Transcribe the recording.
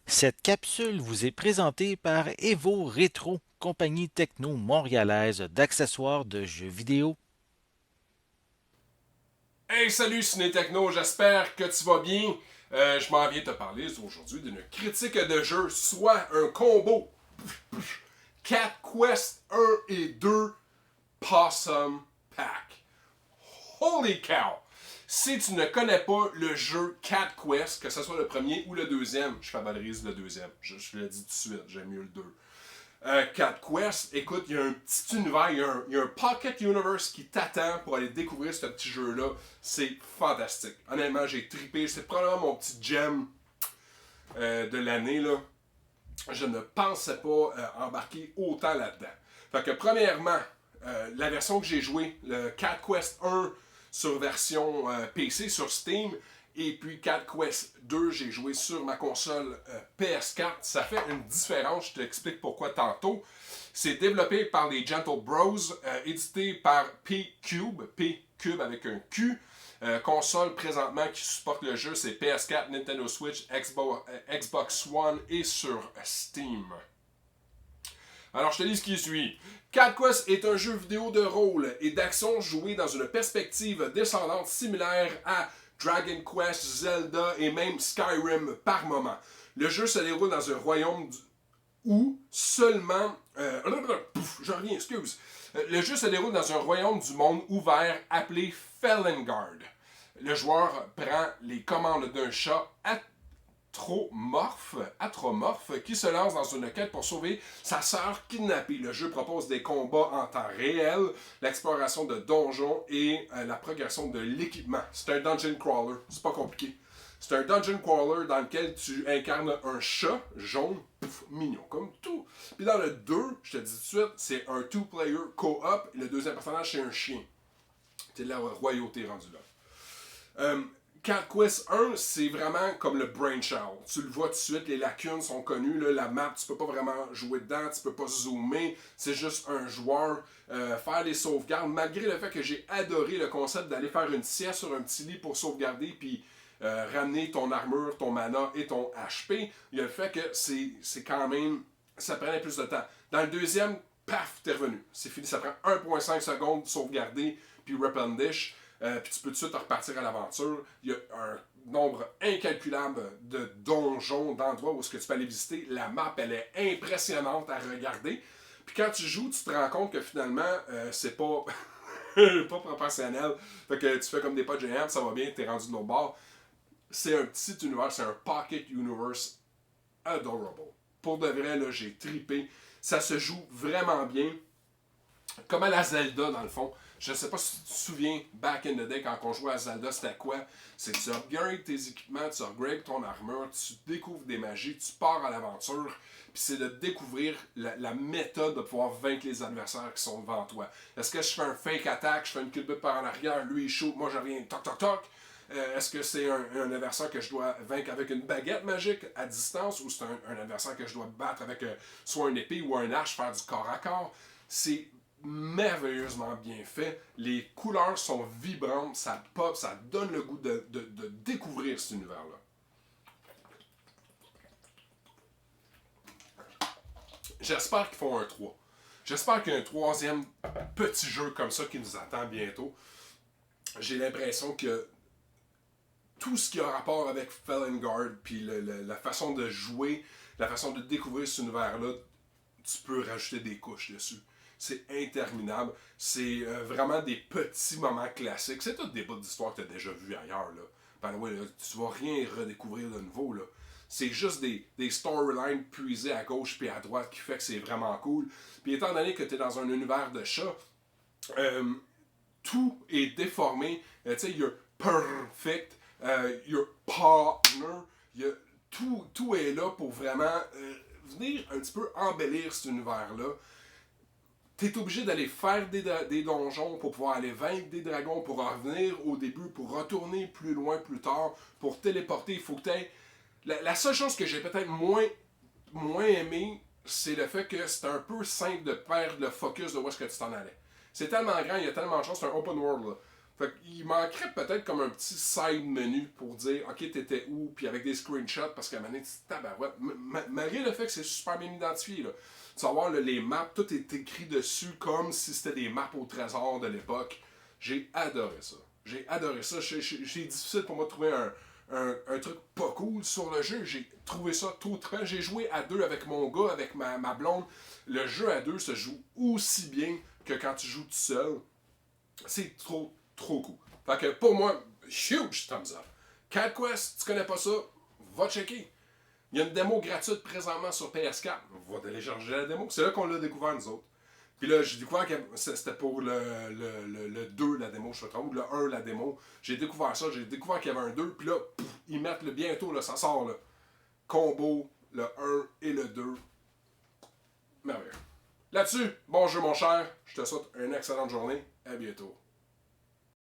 Cette capsule vous est présentée par Evo Rétro, compagnie techno montréalaise d'accessoires de jeux vidéo. Hey, salut Ciné Techno, j'espère que tu vas bien. Je m'en viens te parler aujourd'hui d'une critique de jeu, soit un combo Cat Quest 1 et 2 Possum Pack. Holy cow! Si tu ne connais pas le jeu Cat Quest, que ce soit le premier ou le deuxième, je favorise le deuxième. Je le dis tout de suite, j'aime mieux le 2. Cat Quest, écoute, il y a un petit univers, il y a un Pocket Universe qui t'attend pour aller découvrir ce petit jeu-là. C'est fantastique. Honnêtement, j'ai trippé. C'est probablement mon petit gem de l'année, là. Je ne pensais pas embarquer autant là-dedans. Fait que, premièrement, la version que j'ai jouée, le Cat Quest 1 sur version PC, sur Steam, et puis Cat Quest 2, j'ai joué sur ma console PS4. Ça fait une différence, je t'explique pourquoi tantôt. C'est développé par les Gentle Bros, édité par P-Cube, P-Cube avec un Q. Console présentement qui supporte le jeu, c'est PS4, Nintendo Switch, Xbox One et sur Steam. Alors, je te dis ce qui suit. Cat Quest est un jeu vidéo de rôle et d'action joué dans une perspective descendante similaire à Dragon Quest, Zelda et même Skyrim par moment. Le jeu se déroule dans un royaume où seulement... je reviens, excuse. Le jeu se déroule dans un royaume du monde ouvert appelé Felengard. Le joueur prend les commandes d'un chat atromorphe qui se lance dans une quête pour sauver sa sœur kidnappée. Le jeu propose des combats en temps réel, l'exploration de donjons et la progression de l'équipement. C'est un dungeon crawler, c'est pas compliqué. C'est un dungeon crawler dans lequel tu incarnes un chat jaune, mignon, comme tout. Puis dans le 2, je te dis tout de suite, c'est un two-player co-op. Et le deuxième personnage, c'est un chien. C'est de la royauté rendue là. Cat Quest 1, c'est vraiment comme le brainchild. Tu le vois tout de suite, les lacunes sont connues. Là, la map, tu peux pas vraiment jouer dedans, tu peux pas zoomer. C'est juste un joueur faire des sauvegardes. Malgré le fait que j'ai adoré le concept d'aller faire une sieste sur un petit lit pour sauvegarder, puis ramener ton armure, ton mana et ton HP, il y a le fait que c'est quand même... Ça prenait plus de temps. Dans le deuxième, paf, t'es revenu. C'est fini, ça prend 1.5 secondes de sauvegarder, puis replenish. Puis tu peux tout de suite repartir à l'aventure. Il y a un nombre incalculable de donjons, d'endroits où est-ce que tu peux aller visiter. La map, elle est impressionnante à regarder. Puis quand tu joues, tu te rends compte que finalement, c'est pas, pas proportionnel. Fait que tu fais comme des pas de géants, ça va bien, t'es rendu de l'autre bord. C'est un petit univers, c'est un pocket universe adorable. Pour de vrai, là, j'ai tripé. Ça se joue vraiment bien. Comme à la Zelda, dans le fond. Je sais pas si tu te souviens, back in the day, quand on jouait à Zelda, c'était quoi? C'est que tu upgrades tes équipements, tu upgrades ton armure, tu découvres des magies, tu pars à l'aventure, puis c'est de découvrir la méthode de pouvoir vaincre les adversaires qui sont devant toi. Est-ce que je fais un fake attack, je fais une culbute par en arrière, lui il shoot, moi je reviens toc toc toc? Est-ce que c'est un adversaire que je dois vaincre avec une baguette magique à distance ou c'est un adversaire que je dois battre avec soit une épée ou un arche, faire du corps à corps? C'est merveilleusement bien fait. Les couleurs sont vibrantes, ça pop, ça donne le goût de découvrir cet univers-là. J'espère qu'ils font un 3. J'espère qu'il y a un troisième petit jeu comme ça qui nous attend bientôt. J'ai l'impression que tout ce qui a rapport avec Felengard, puis la façon de jouer, la façon de découvrir cet univers-là, tu peux rajouter des couches dessus. C'est interminable. C'est vraiment des petits moments classiques. C'est tout des bouts d'histoire que tu as déjà vu ailleurs. Là. Ben, ouais, là, tu vas rien redécouvrir de nouveau. Là. C'est juste des storylines puisées à gauche puis à droite qui fait que c'est vraiment cool. Puis étant donné que tu es dans un univers de chat, euh, tout est déformé. Tu sais, you're perfect, your partner, tout est là pour vraiment venir un petit peu embellir cet univers-là. T'es obligé d'aller faire des donjons pour pouvoir aller vaincre des dragons, pour revenir au début, pour retourner plus loin plus tard, pour téléporter. Il faut que t'aies... La seule chose que j'ai peut-être moins aimé, c'est le fait que c'est un peu simple de perdre le focus de où est-ce que tu t'en allais. C'est tellement grand, il y a tellement de choses, c'est un open world. Là. Fait qu'il manquerait peut-être comme un petit side menu pour dire, OK, t'étais où, puis avec des screenshots, parce qu'à un moment donné, tu te tabarouette. Malgré le fait que c'est super bien identifié, là. Tu vas voir, là, les maps, tout est écrit dessus comme si c'était des maps au trésor de l'époque. J'ai adoré ça. J'ai adoré ça. C'est difficile pour moi de trouver un truc pas cool sur le jeu. J'ai trouvé ça tout trippant. J'ai joué à deux avec mon gars, avec ma blonde. Le jeu à deux se joue aussi bien que quand tu joues tout seul. C'est trop cool. Fait que pour moi, huge thumbs up. Cat Quest, tu connais pas ça, va checker. Il y a une démo gratuite présentement sur PS4. Va télécharger la démo. C'est là qu'on l'a découvert, nous autres. Puis là, j'ai découvert que c'était pour le 2 la démo, je sais pas trop, ou le 1 la démo. J'ai découvert ça, j'ai découvert qu'il y avait un 2, puis là, ils mettent le bientôt, là, ça sort, là. Combo, le 1 et le 2. Merveilleux. Là-dessus, bon jeu, mon cher. Je te souhaite une excellente journée. À bientôt.